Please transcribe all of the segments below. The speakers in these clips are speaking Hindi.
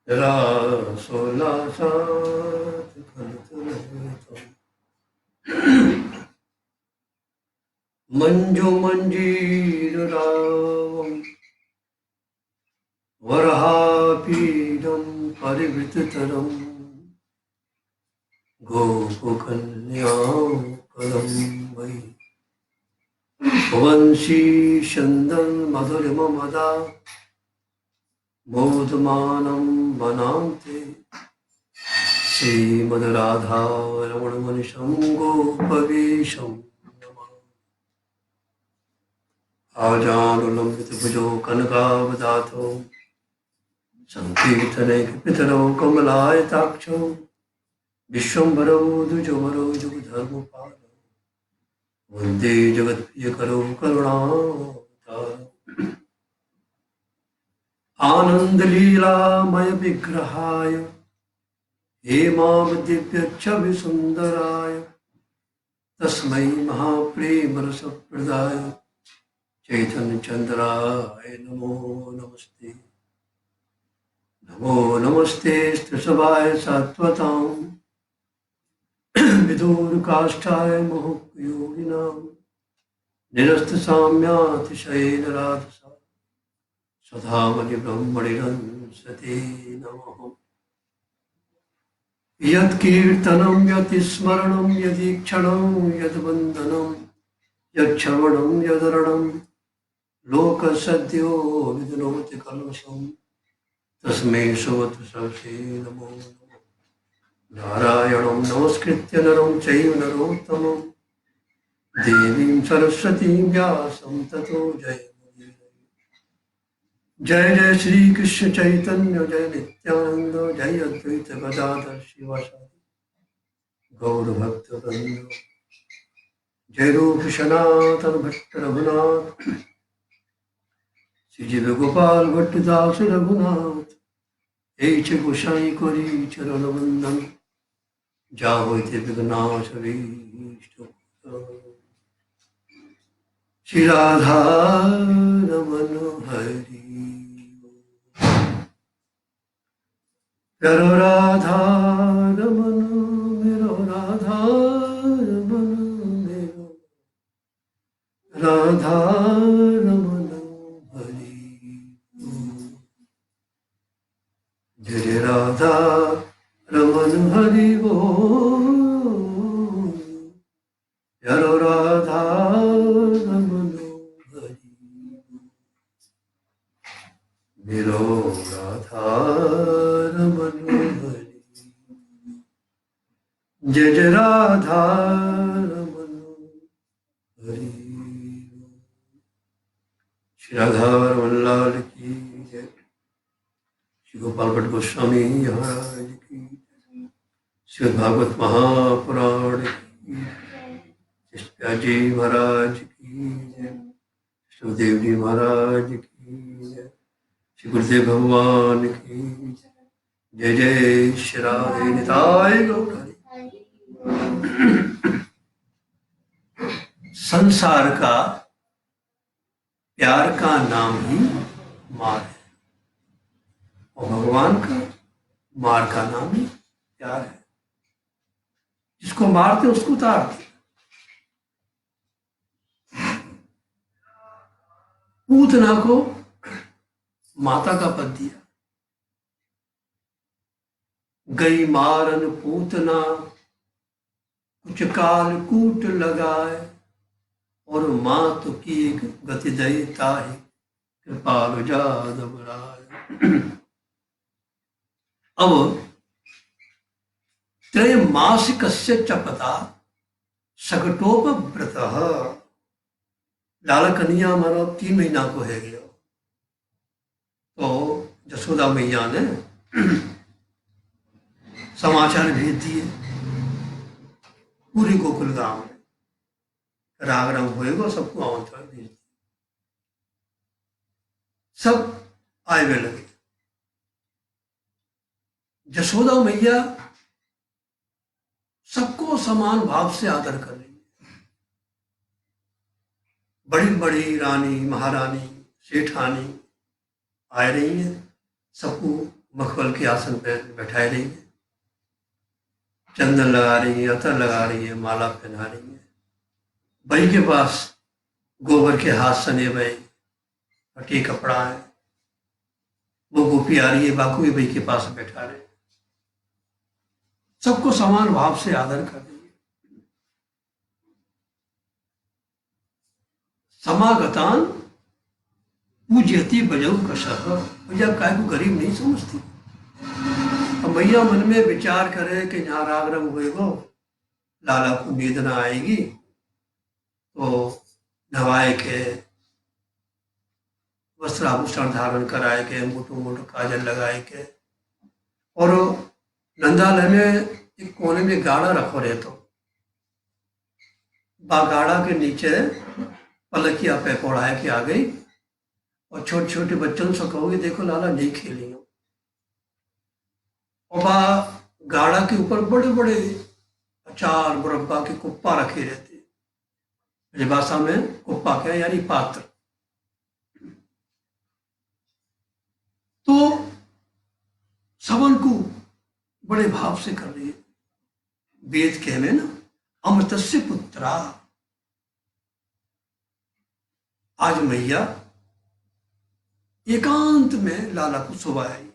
तेरा 16 सात खलत मंजू मंजीर रावम वरहापीडम परिवृततरम गोपकन्यां कलम वै वंशी चंदन मधुरिमदा मोदमानं वनान्ते श्रीमद्राधा रमणमनिशं गोपवेशं आजानुलम्बितभुजो कनकावदातो संकीर्तनैकपितरो कमलायताक्षो विश्वम्भरो द्विजवरो जुगधर्मपालो वन्दे जगत्प्रियकरो करुणावतारो आनन्दलीलामय विग्रहाय हेमावदिव्यच्छविसुन्दराय तस्मै महाप्रेमरसप्रदाय चैतन्यचन्द्राय नमो नमस्ते। नमो नमस्ते स्तुषभाय सात्वतां विदुरकाष्ठाय मोहयोगिनां निरस्तसाम्यातिशयेन राधसा सदामणि ब्रह्मणिरंसते नमः। यत्कीर्तनं यत्स्मरणं यदीक्षणं यद्वन्दनं यच्छ्रवणं यदरणं लोकसद्यो विदुनोति कलमशं तस्मै सुवत्ससे नमो नमः। नारायणं नमस्कृत्य नरं चैव नरोत्तमं देवीं सरस्वतीं व्यासं ततो जय जय श्री कृष्ण चैतन्य जय नित्यानंद जय अद्वैत गदाधर शिवासादि गौर भक्त वृंद जय रूप सनातन भट्ट रघुनाथ श्री जीव गोपाल भट्टदास रघुनाथ एच गोसाई करी चरण वंदन जा होते विघ्नाश श्री राधा रमन हरि प्यारो राधा रमन मेरो राधा रमन मेरो राधा रमन हरि जय जय राधा रमन हरि बोल प्यारो राधा रमन हरि मेरो राधा रमन हरि जय जय राधा रमन हरि। श्री राधा रमन लाल की जय। श्री गोपाल भट्ट गोस्वामी महाराज की। श्री भागवत महापुराण की। जी महाराज की जय। सुखदेव जी महाराज की जय। श्री गुरुदेव भगवान की जय जय श्री राधे निताय गौर हरि। संसार का प्यार का नाम ही मार है और भगवान का मार का नाम ही प्यार है। जिसको मारते उसको उतारते। पूतना को माता का पद दिया। गई मारन पूतना कुछ काल कूट लगाए और मात की गति दयता है कृपाल जादव राय। अब त्रयमासिकस्य च पता सकटोपव्रतः। लाल कन्हैया हमारा 3 महीना को है गया तो जसोदा मैया ने समाचार भेज दिए पूरे गोकुल गांव में। राग रंग होएगा सबको आमंत्रण भेज दिया। सब आए हुए लगे। जसोदा मैया सबको समान भाव से आदर कर रही है। बड़ी बड़ी रानी, महारानी, सेठानी आ रही है, सबको मखमल के आसन पर बैठा रही है, चंदन लगा रही है, अतर लगा रही है, माला पहना रही है। बई के पास गोबर के हाथ सने भय फटी कपड़ा है, वो गोपी आ रही है, बाकू भी बई के पास बैठा रहे, सबको समान भाव से आदर कर रही है। समागतान पूज्यति बजऊ कशह। भैया काय को गरीब नहीं समझती। अब भैया मन में विचार करे कि यहाँ राग रंग होएगो, लाला को नींद ना आएगी, तो नवाए के वस्त्र आभूषण धारण कराए के, मोटो मोटो काजल लगाए के, और नंदालय में एक कोने में गाड़ा रखो रहे, तो गाड़ा के नीचे पलकिया पे पौड़ाए के आ गई, और छोटे छोटे बच्चों से कहोगे देखो लाला नहीं खेली हो, और गाड़ा के ऊपर बड़े बड़े अचार मुरब्बा के कुप्पा रखे रहते, भाषा में कुप्पा क्या यानी पात्र। तो सवन को बड़े भाव से कर रही है। वेद कहवे ना अमृतस्य पुत्रा। आज मैया एकांत में लाला को सुबह आई,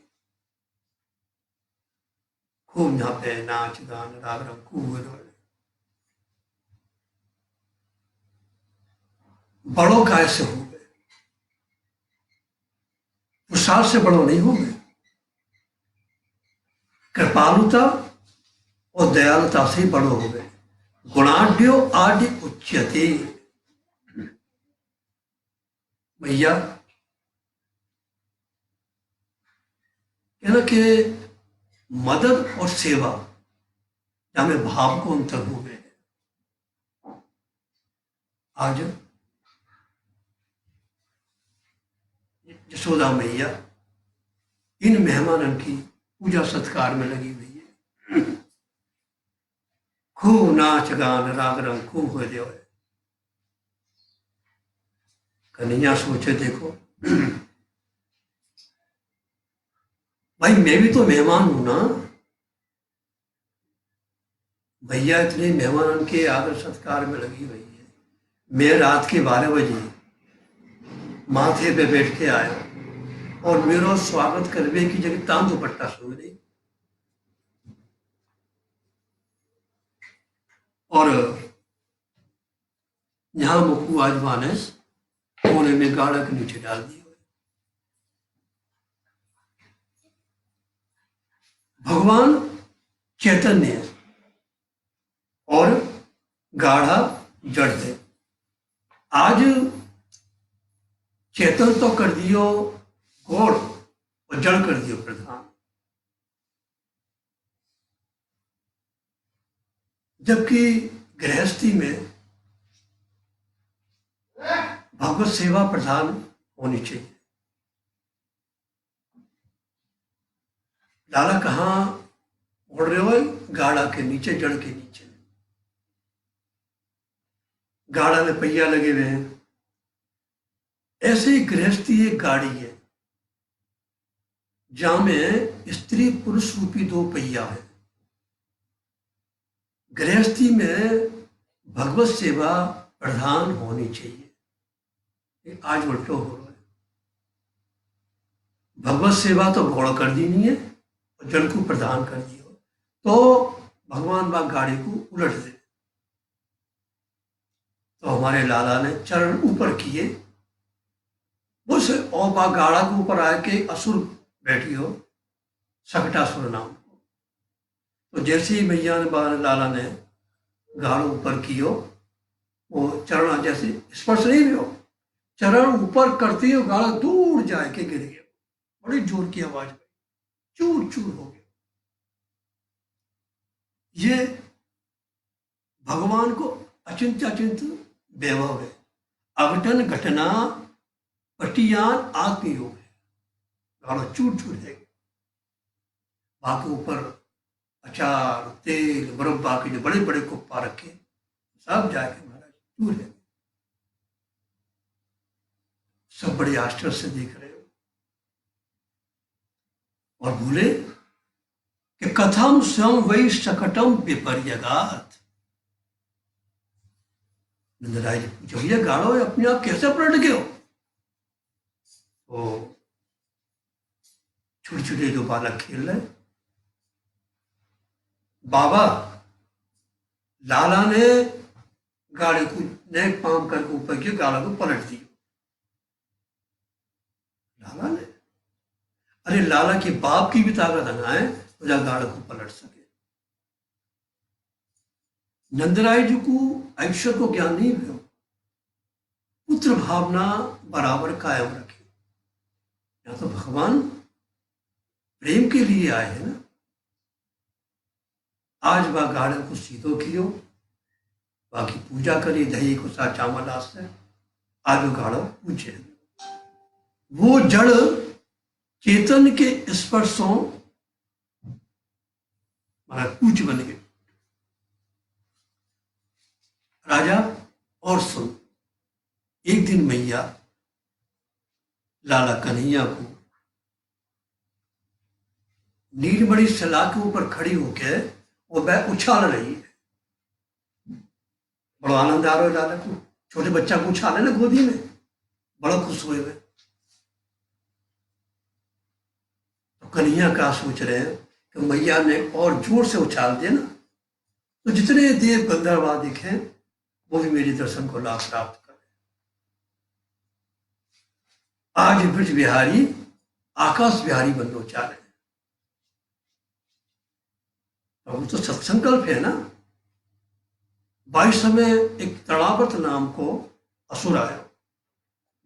खूब यहाँ पे नाच गान राग रंग खूब हुए। बड़ों काय से हो गए, पुरुषार्थ से बड़ो नहीं हो गए, कृपालुता और दयालुता से बड़ो हो गए। गुणाढ़ आदि उच्यते। भैया कहना कि मदद और सेवा हमें भाव को अंतर हो गए। आज यशोदा मैया इन मेहमानों की पूजा सत्कार में लगी हुई है। खूब नाच गान राग रंग खूब हो रहे। कन्हैया सोचे देखो भाई मैं भी तो मेहमान हूं ना। भैया इतने मेहमान के आदर सत्कार में लगी हुई है, मैं रात के 12 बजे माथे पे बैठ के आया और मेरा स्वागत करने की जगह तान दुपट्टा सो गई। और यहां मुक्कू आजमा ने कोने में गाड़ा के नीचे डाल दिया। भगवान चैतन्य और गाढ़ा जड़ है। आज चेतन तो कर दियो गौड़ और जड़ कर दियो प्रधान। जबकि गृहस्थी में भगवत सेवा प्रधान होनी चाहिए। लाला कहाँ उड़ रहे हो? गाड़ा के नीचे, जड़ के नीचे। गाड़ा में पहिया लगे हुए हैं। ऐसे ही गृहस्थी एक गाड़ी है जहां में स्त्री पुरुष रूपी 2 पहिया है। गृहस्थी में भगवत सेवा प्रधान होनी चाहिए। आज उल्टो हो रहा है। भगवत सेवा तो घोड़ा कर दी नहीं है और जड़ को प्रदान कर दिया, तो भगवान बा गाड़ी को उलट दे। तो हमारे लाला ने चरण ऊपर किए, उस और बा गाड़ा के ऊपर आके असुर बैठी हो, सकटासुर नाम। तो जैसे ही मैया ने लाला ने गाड़ ऊपर कियो, वो चरण जैसे स्पर्श नहीं भी हो, चरण ऊपर करते ही गाड़ा दूर जाए के गिर गया। बड़ी जोर की आवाज में चूर चूर हो गया। ये भगवान को अचिंत्य अचिंत्य वैभव है। अघटन घटना पटियान आत्मयोग है। गाड़ा चूर चूर है। वहां के ऊपर अचार तेल मुरब्बा के जो बड़े बड़े कुप्पा रखे, सब जाके महाराज दूर है। सब बड़े आश्चर्य से देख रहे हो और बोले कि कथम स्वयं वही शकटम विपर्यगात। नंदराय जी पूछो, भैया गाड़ो अपने आप कैसे पलट गए हो? तो छोटे छोटे जो बालक खेल रहे, बाबा लाला ने गाड़ी को नेक पाम करके ऊपर किया, गाड़ा को पलट दिया। लाला ने, अरे लाला के बाप की भी ताकत है ना है तो जा गाड़ा को पलट सके। नंदराय जी को ऐश्वर्य को ज्ञान नहीं हुआ, पुत्र भावना बराबर कायम रखे। या तो भगवान प्रेम के लिए आए हैं ना। आज वह गाड़े को सीधो कियो, बाकी पूजा करी दही को सा चावल आस्ते, आज वो गाड़ो पूछे। वो जड़ चेतन के स्पर्शों पूछ बन गए। राजा और सुन, एक दिन मैया लाला कन्हैया को नीलमणि शिला के ऊपर खड़ी होकर वो वह उछाल रही है। बड़ा आनंद आ रहा है लाला को, छोटे बच्चा को उछाले ना गोदी में, बड़ा खुश हुए हुए। तो कन्हैया का सोच रहे हैं कि मैया ने और जोर से उछाल दिया ना तो जितने देव गंधर्व आदि हैं वो भी मेरे दर्शन को लाभ प्राप्त करें। आज ब्रज बिहारी आकाश बिहारी बनना चाह रहे हैं। वो तो सत्संकल्प है ना। 22 में एक तड़ावत नाम को असुर आया,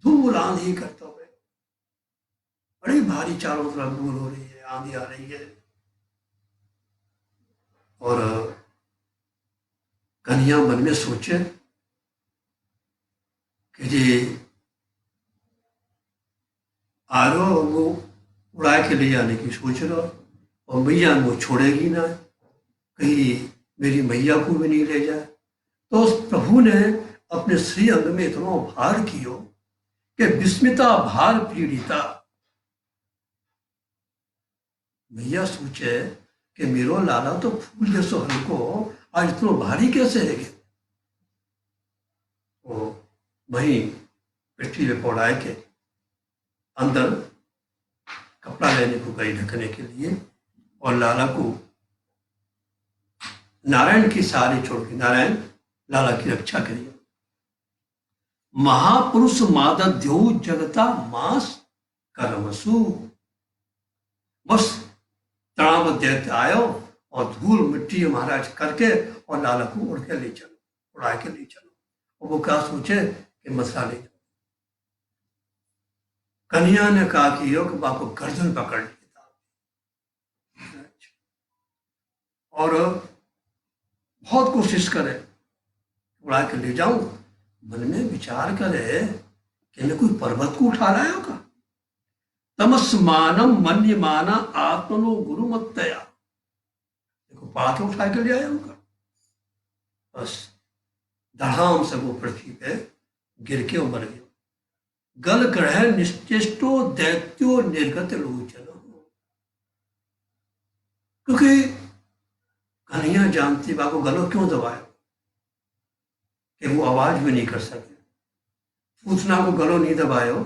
धूल आंधी करते हुए, बड़ी भारी चारों तरफ धूल हो रही है, आंधी आ रही है। और कन्हैया मन में सोचे कि जी आरो वो उड़ा के ले जाने की सोच रहा, और मैया वो छोड़ेगी ना, कहीं मेरी मैया को भी नहीं ले जाए। तो उस प्रभु ने अपने श्री अंग में इतना भार कियो कि विस्मिता भार पीड़िता। मैया सोचे कि मेरो लाला तो फूल जैसो हल्को आज इतना भारी कैसे है। वो वहीं पृथ्वी पे पौड़ाए के अंदर कपड़ा लेने को गई ढकने के लिए, और लाला को नारायण की सारी छोड़ के नारायण लाला की रक्षा करिए। महापुरुष मादध्यो जगता मास करमसु। बस तणाव दैत्य आयो और धूल मिट्टी महाराज करके और लाला को उड़ के ले चलो, उड़ा के ले चलो। और वो क्या सोचे कि मसला ले चलो। कन्हैया ने कहा कि योग बापू गर्दन पकड़ लेता और बहुत कोशिश करे उड़ा के ले जाऊं। मन में विचार करे कि मैं कोई पर्वत को उठा लाया होगा। तमस्मानम मन्यमाना आत्मनो गुरु मत्तया, देखो पा के उठा के ले आया होगा। बस धड़ाम से वो पृथ्वी पे गिर के मर गया। गल ग्रह निश्चेष्टो दैत्यो निर्गत लोचन। क्योंकि कन्हैया जानती बाबू गलो क्यों दबाया कि वो आवाज भी नहीं कर सके। पूछना को गलो नहीं दबायो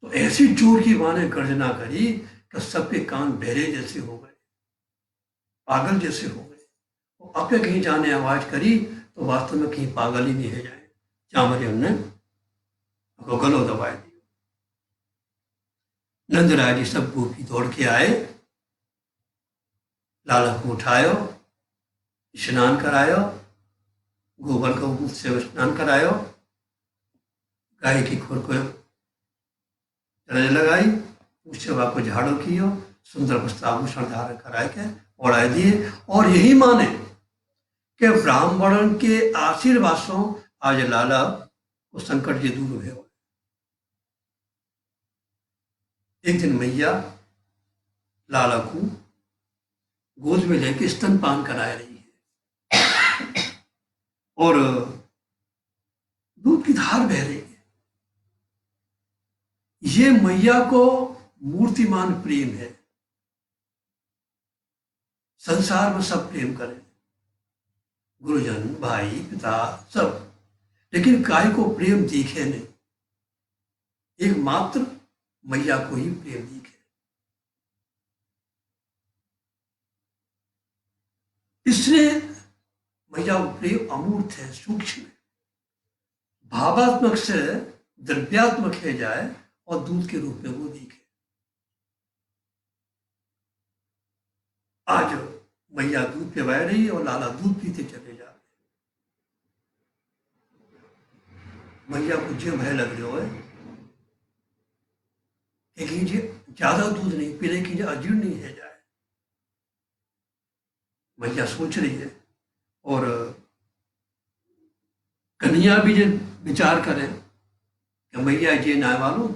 तो ऐसी जोर की माने गर्जना करी कि सबके कान बहरे जैसे हो गए, पागल जैसे हो गए। वो अपने कहीं जाने आवाज करी तो वास्तव में कहीं पागल ही नहीं है जाए, चामरे उनने वो गलो दबाए दिया। नंदराय जी सब गोपी दौड़ के आए, लाला को उठायो, स्नान करायो, गोबर का ऊपर से स्नान करायो, गाय की खोर को चरज लगाई, उससे वह को झाड़ू कियो, सुंदर वस्त्राभूषण धारण कराए के ओढ़ाए दिए। और यही माने कि ब्राह्मण के आशीर्वाद से आज लाला को संकट जे दूर हुए। एक दिन मैया लाला को गोद में लेके स्तनपान करा रही है और दूध की धार बह रही है। ये मैया को मूर्तिमान प्रेम है। संसार में सब प्रेम करें, गुरुजन, भाई, पिता, सब, लेकिन काय को प्रेम दिखे नहीं। एकमात्र मैया को ही प्रेम दिखे। इसलिए मैया को प्रेम अमूर्त है, सूक्ष्म है, भावात्मक से द्रव्यात्मक है जाए और दूध के रूप में वो दिखे। आज मैया दूध पिला रही है और लाला दूध पीते चले जा रहे। मैया को जो भय लग रहा है कि ज्यादा दूध नहीं पीने की अजीर्ण नहीं है जाए। मैया सोच रही है और कन्हैया भी जो विचार करें कि मैया ये ना वालों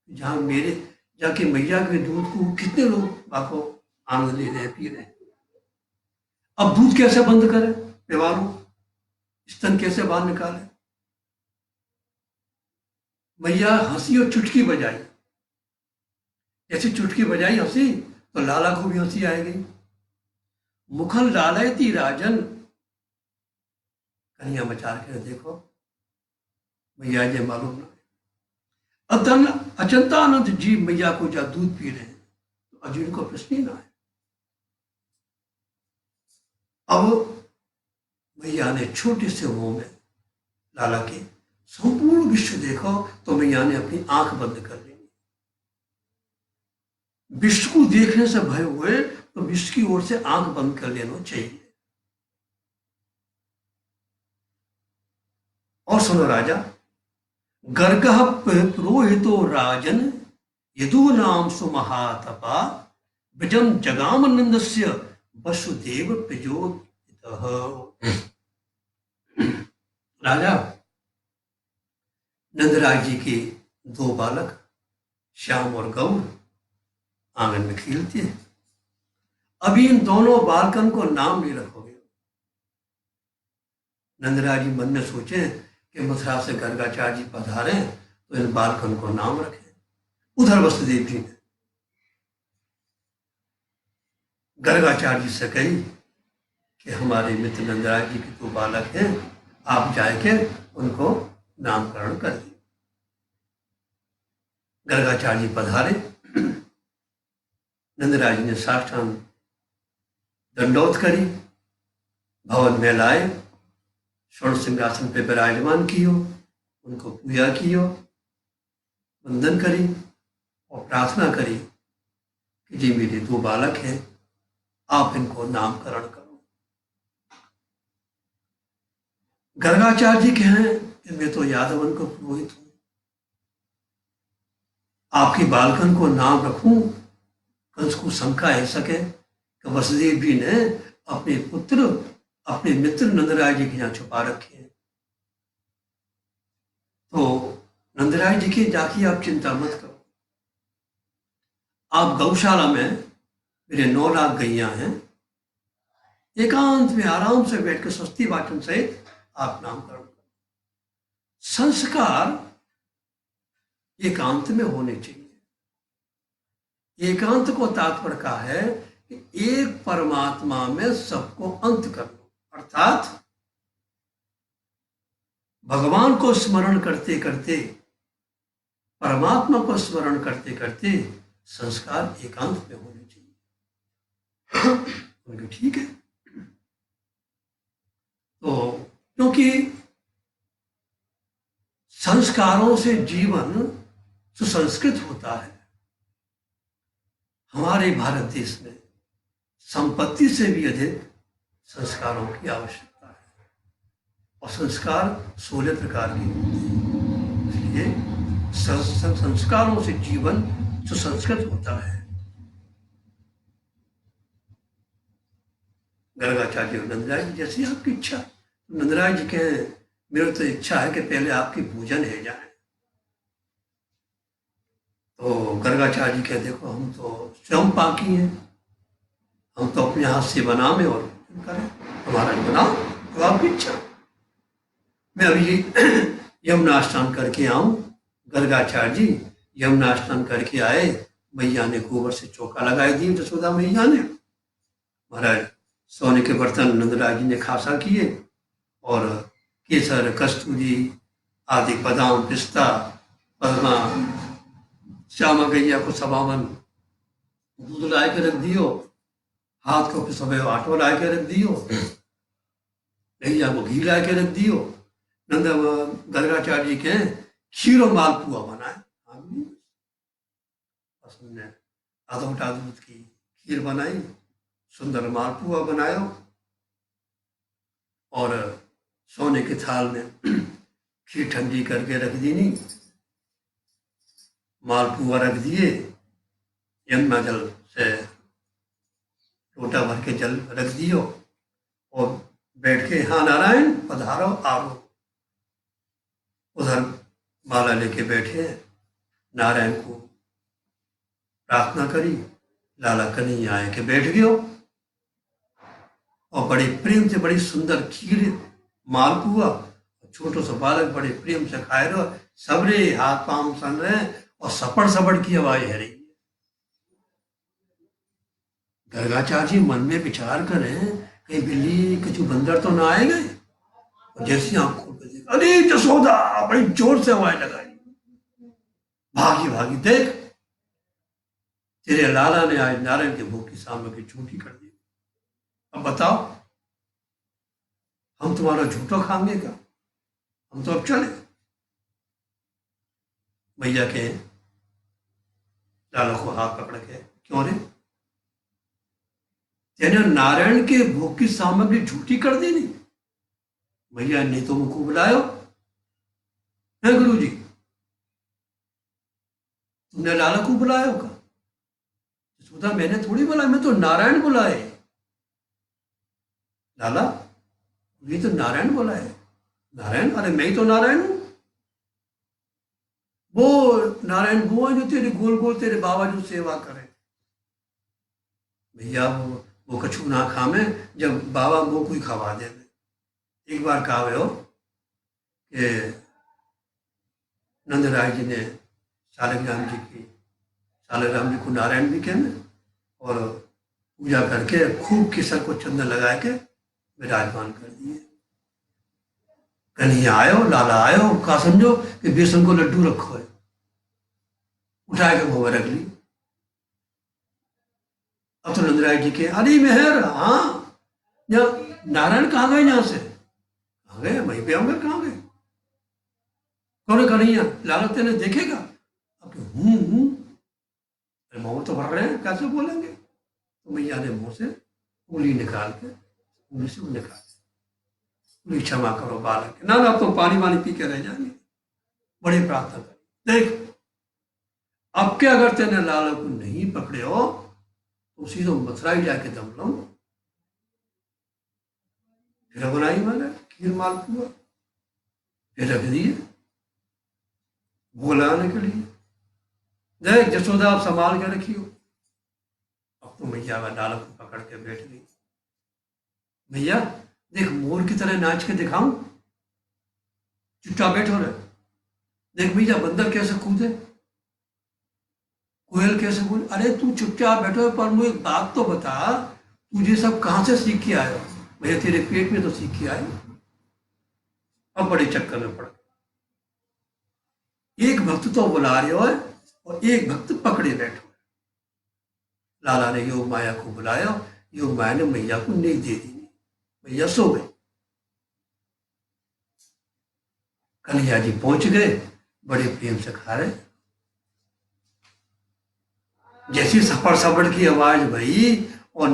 जहाँ मेरे जाके मैया के दूध को कितने लोग बाको आनंद ले रहे हैं, पी रहे हैं। अब दूध कैसे बंद करें, पिवालो, स्तन कैसे बाहर निकाले। मैया हंसी और चुटकी बजाई। जैसे चुटकी बजाई हंसी तो लाला को भी हंसी आएगी। मुखन लालयती राजन, कन्हैया मचार के देखो मैया ये मालूम ना। अतन अचंतानंद जी मैया को जा दूध पी रहे हैं तो अर्जुन को प्रश्न ही ना है। अब मैया ने छोटे से मुंह में लाला के संपूर्ण विश्व देखो तो मैया ने अपनी आंख बंद कर ली। विश्व को देखने से भय हुए तो विश्व की ओर से आंख बंद कर लेना चाहिए। और सुनो राजा, गर्गः पुरोहितो राजन यदु नाम सुमहातपा विजम जगामनंदस्य वसुदेव प्रचोदितः। राजा, नंदराज जी के दो बालक श्याम और गौर आंगन में खेलते हैं। अभी इन दोनों बालकन को नाम नहीं रखोगे। नंदराज जी मन में सोचे कि मथुरा से गर्गाचार्य जी पधारे तो इन बालकन को नाम रखें। उधर वसुदेव जी ने गर्गाचार्य जी से कही कि हमारे मित्र नंदराज जी के दो बालक हैं, आप जाके उनको नामकरण कर दिए। गर्गाचार्य जी पधारे। नंदराज जी ने साष्टांग दंडोत करी, भवन में लाए, स्वर्ण सिंहासन पे विराजमान कियो, उनको पूजा कियो, वंदन करी और प्रार्थना करी कि जी मेरे दो बालक हैं, आप इनको नामकरण करो। गर्गाचार्य जी कहें कि मैं तो यादवन को पुरोहित हूं, आपके बालकन को नाम रखूं। कंस को शंका है सके कि वसुदेव जी ने अपने पुत्र अपने मित्र नंदराज जी के यहाँ छुपा रखे हैं। तो नंदराज जी के जाके आप चिंता मत करो, आप गौशाला में मेरे 9 लाख गैया हैं, एकांत में आराम से बैठ के स्वस्ति वाचन सहित आप नामकरण करो। संस्कार एकांत में होने चाहिए। एकांत को तात्पर्य का है कि एक परमात्मा में सबको अंत कर लो, अर्थात भगवान को स्मरण करते करते, परमात्मा को स्मरण करते करते संस्कार एकांत में होने चाहिए। उनके ठीक है। तो क्योंकि संस्कारों से जीवन सुसंस्कृत होता है। हमारे भारत देश में संपत्ति से भी अधिक संस्कारों की आवश्यकता है और संस्कार 16 प्रकार के होते हैं। इसलिए संस्कारों से जीवन सुसंस्कृत होता है। गर्गाचार्य नंदराज जी जैसी आपकी इच्छा। नंदराज जी के मेरी तो इच्छा है कि पहले आपकी पूजन है जाए। तो गर्गाचार्य जी कहे देखो हम तो स्वयं पाकी हैं, हम तो अपने हाथ से बना में और करें, हमारा बनाओ तो आपकी इच्छा। मैं अभी यमुना स्नान करके आऊं, गर्गाचार्य जी यमुना स्नान करके आए, मैया ने गोबर से चौका लगाई दी जसोदा मैया ने। महाराज सोने के बर्तन नंदराज जी ने खासा किए और केसर कस्तूरी आदि बादाम पिस्ता पदमा श्यामा गैया को सबावन दूध ला के रख दियो, हाथ को सब आटो ला के रख दियो, गैया को घी ला के रख दियो। नंद गर्गाचार्य जी के खीरो मालपुआ बनाए, उसने आधोटा दूध की खीर बनाई, सुंदर मालपुआ बनायो और सोने के थाल में खीर ठंडी करके रख दी नी, मालपुआ रख दिए, यमुना जल से लोटा भर के जल रख दियो और बैठ के हाँ नारायण पधारो आरो। उधर माला लेके बैठे, नारायण को प्रार्थना करी, लाला कन्हैया आए के बैठ गयो और बड़े प्रेम से बड़ी सुंदर खीर मालपुआ, छोटो सा बालक बड़े प्रेम से खाए रहो, सबरे हाथ पांव सन रहे और सपड़ सपड़ की आवाज है रही। गर्गाचार्य जी मन में विचार करें कहीं बिल्ली कुछ बंदर तो ना आए गए, और जैसी आंख खोल के देखा, अरे जसोदा, बड़ी जोर से आवाज लगाई, भागी भागी देख तेरे लाला ने आज नारायण के भोग की सामग्री झूठी कर दी, अब बताओ हम तुम्हारा झूठो खाएंगे क्या, हम तो अब चले। भैया के लाला को हाथ पकड़ के, क्यों रे तेने नारायण के भोग की सामग्री झूठी कर दी नहीं? भैया ने तो मुझको बुलायो है गुरु जी, तुमने लाला को बुलाया होगा? सुधा मैंने थोड़ी बुलाया, मैं तो नारायण बुलाए। लाला ये तो नारायण बुलाए, नारायण, अरे मैं ही तो नारायण हूं, वो नारायण वो है जो तेरे गोल गोल तेरे बाबा जो सेवा करे। भैया वो कछु ना खावे जब बाबा वो कोई खवा दे। एक बार कहा हो कि नंदराय जी ने शालिग्राम जी को नारायण भी कहने और पूजा करके खूब केसर को चंदन लगा के विराजमान कर दिए। कन्हैया आयो, लाला आयो, का समझो कि बेसन को लड्डू रखो है, उठा के भोग रख ली। अब तो नंदराय जी के अरे मेहर, हाँ नारायण कहाँ गए, यहाँ से कहाँ गए, वहीं पे आऊंगे, कहाँ गए, कौन कन्हैया, लाला तेने देखेगा? अब मुंह तो भर रहे हैं, कैसे बोलेंगे? तो मैया ने मुंह से उंगली निकाल के, उंगली से निकाल के, क्षमा करो बालक, ना ना तुम पानी वानी पी के रह जाएंगे। बड़ी प्रार्थना कर, देख अब के अगर तेने लाला को नहीं पकड़े हो तो सीधे मथुरा ही जाके दम लो। फिर बनाई मैंने खीर मालपुआ, फिर रख दिए बुलाने के लिए, देख जसोदा आप संभाल के रखियो। अब तो मैया का लाला को पकड़ के बैठ गई, भैया देख मोर की तरह नाच के दिखाऊं, चुपचाप बैठो रहे, देख भैया बंदर कैसे कूदे, कोयल कैसे बोले, अरे तू चुपचाप बैठो, पर मुझे एक बात तो बता, तुझे सब कहां से सीख के आयो? भैया तेरे पेट में तो सीख के आए। अब बड़े चक्कर में पड़ गए, एक भक्त तो बुला रहे हो और एक भक्त पकड़े बैठो। लाला ने योग माया को बुलाया, योग माया ने मैया को नहीं दे दी, मैया सो गई। कन्हैया जी पहुंच गए, बड़े प्रेम से खा रहे, जैसी सपड़ सपड़ की आवाज भई और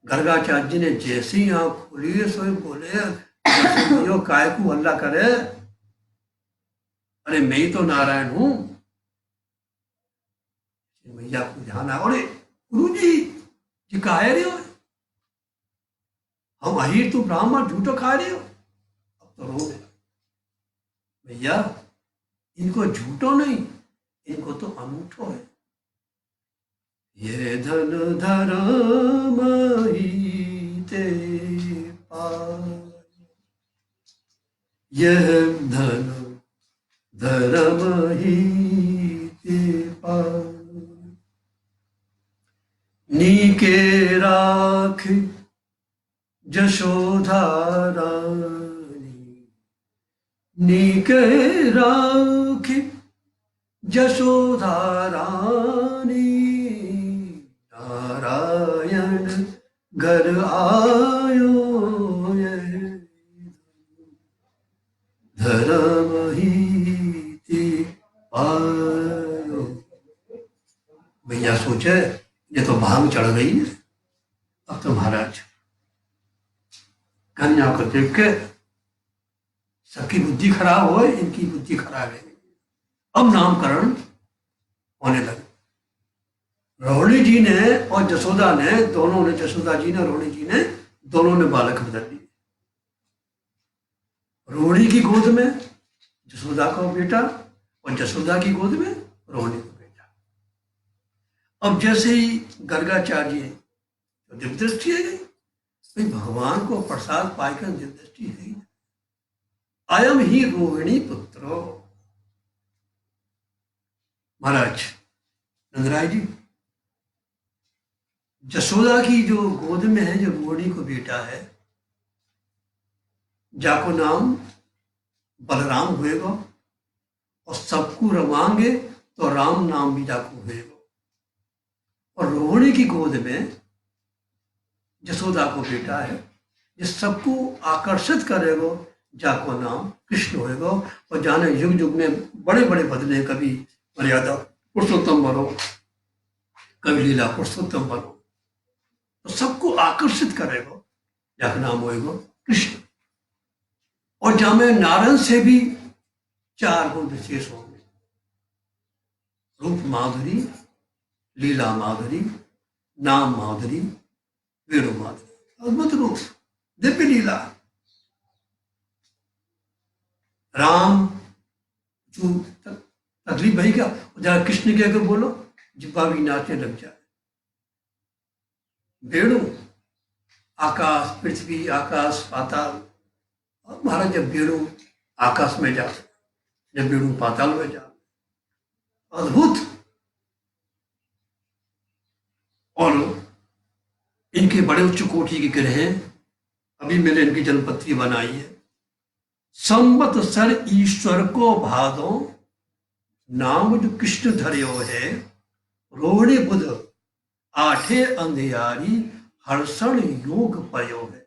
गर्गाचार्य जी ने जैसी आंख खोली सो बोले, काय को हल्ला करे, अरे मैं ही तो नारायण हूं। भैया को ध्यान आया, अरे गुरु जी काहे रहे हो, हम अहीर तो ब्राह्मण झूठो खा रहे हो। अब तो रो गए, भैया इनको झूठो नहीं, इनको तो अनूठो है, ये धन धर्म ही ते पाए, यह धन धर्म ही ते पाए। नीके राख जशोदा रानी, नीके राख जशोदा रानी, नारायण घर आयो ये धर्म ही ते पायो। भैया सोचे ये तो भांग चढ़ गई है, अब तो महाराज कन्या को देख के सबकी बुद्धि खराब हो, इनकी बुद्धि खराब है। अब नामकरण होने लगे। रोहिणी जी ने और जसोदा ने, दोनों ने, जसोदा जी ने, रोहिणी जी ने, दोनों ने बालक बदल दिए। रोहिणी की गोद में जसोदा का बेटा और जसोदा की गोद में रोहिणी का बेटा। अब जैसे ही गर्गाचार्य तो दिव्यदृष्टि है गई, भाई भगवान को प्रसाद पाकर दिव्यदृष्टि है ही। अयम ही रोहिणी पुत्रो। महाराज नंदराय जी, जसोदा की जो गोद में है, जो रोहिणी को बेटा है, जाको नाम बलराम हुएगा, और सबको रमांगे तो राम नाम भी जाको हुएगा। और रोहिणी की गोद में जसोदा को बेटा है, जिस सबको आकर्षित करेगा, जाको नाम कृष्ण होएगा। और जाने युग युग में बड़े बड़े बदले, कभी मर्यादा पुरुषोत्तम बनो, कभी लीला पुरुषोत्तम बनो, तो सबको आकर्षित करेगा, जाका नाम होएगा कृष्ण। और जामे नारायण से भी 4 गुण विशेष होंगे, रूप माधुरी, लीला माधुरी, नाम माधुरी, वेणु माधुरी। अद्भुत रूप, दिव्य लीला। राम जो तकलीफ भाई क्या, जरा कृष्ण के अगर बोलो जिब्बा भी नाचने लग जाए। वेणु, आकाश, पृथ्वी, आकाश, पाताल। और महाराज जब वेणु आकाश में जा, जब वेणु पाताल में जा, अद्भुत। और इनके बड़े उच्च कोटि के ग्रह हैं। अभी मैंने इनकी जन्मपत्री बनाई है। संवत्सर ईश्वर को भादो, नाम जो कृष्ण धर्यो है, रोहिणी बुध 8 अंधियारी, हर्षण योग पयो है।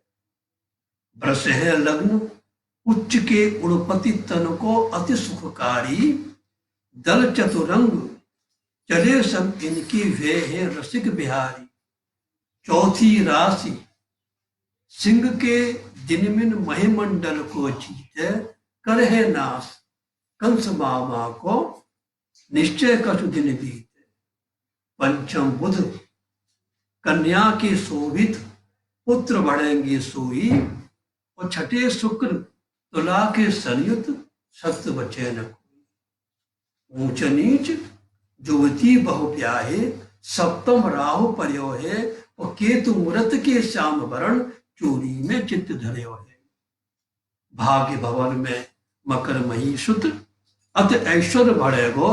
ब्रस है लग्न उच्च के उड़पति तन को अति सुखकारी, दल चतुरंग चले सब इनकी वे है रसिक बिहारी। चौथी राशि सिंह के जिनमिन महिमंडल को जीते, कर है नाश कंस मामा को निश्चय कछु दिन बीते। पंचम बुध कन्या के शोभित, पुत्र बढ़ेंगे सोई। और छठे शुक्र तुला के संयुक्त, सत्य बचे न कोई। ऊंच नीच जुवती बहु प्याहे, सप्तम राहु पर्यो है। और केतु मूर्त के श्याम वरण, चोरी में चित्त धर्यो है। भाग्य भवन में मकर मही सुत, अत ऐश्वर्य बढ़ेगो।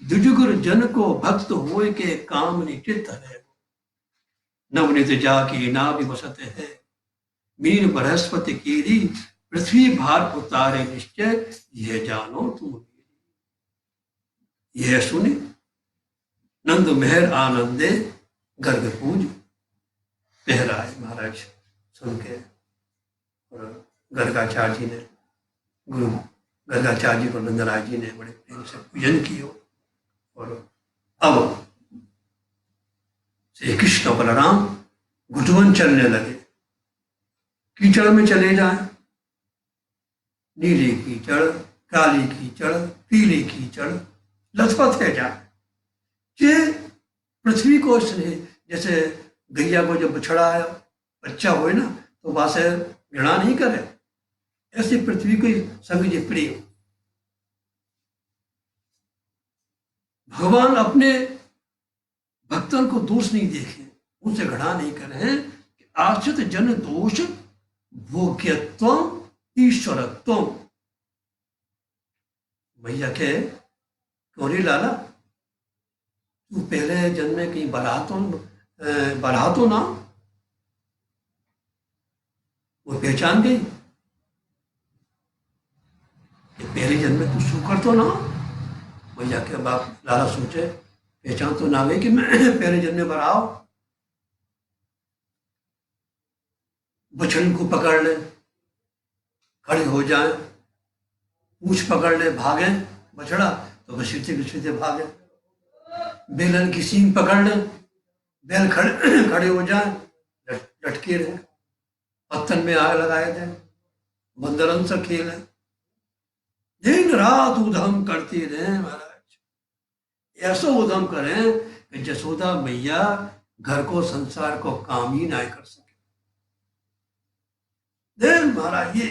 द्विजुगर जन को भक्त होए के काम निचित है। नवनित जाकी नाभि बसत है, मीन बृहस्पति कीरी। पृथ्वी भार उतारे निश्चय, यह जानो तुम। यह सुनि नंद मेहर आनंदे, गर्ग पूज पहराए। महाराज सुन के और गर्गाचार्य जी ने, गुरु गर्गाचार्य जी को नंदराय जी ने बड़े प्रेम से पूजन किया। और अब श्री कृष्ण और बलराम घुटवन चलने लगे। कीचड़ में चले जाए, नीले कीचड़, काली कीचड़, पीले कीचड़, लथपथ है जाए। ये पृथ्वी को जैसे गैया को जब बछड़ा आया, बच्चा होए ना, तो वहां से घृणा नहीं करे, ऐसी पृथ्वी को संग ये प्रिय। भगवान अपने भक्त भक्तन को दोष नहीं देखे, उनसे घृणा नहीं करें कि आश्रित जन दोष भोग्यत्व ईश्वरत्व। भैया के क्यों लाला, तू पहले जन्म में कहीं बढ़ा तो ना, वो पहचान गई कि पहले जन्म में तू शुक्र तो ना। भैया के बाप लाला सोचे पहचान तो ना गई कि मैं पहले जन्म में बढ़ाओ। बछड़ी को पकड़ ले, खड़ी हो जाए, पूछ पकड़ ले, भागे बछड़ा तो घसीटते भागे। बेलन की सींग पकड़ ले, बैल खड़े हो जाए, लटके रहे। पत्थर में आग लगाए थे, बंदरन से खेले, दिन रात उधम करते रहे महाराज। ऐसा उधम करें कि जसोदा मैया घर को संसार को काम ही ना कर सके। देख महाराज ये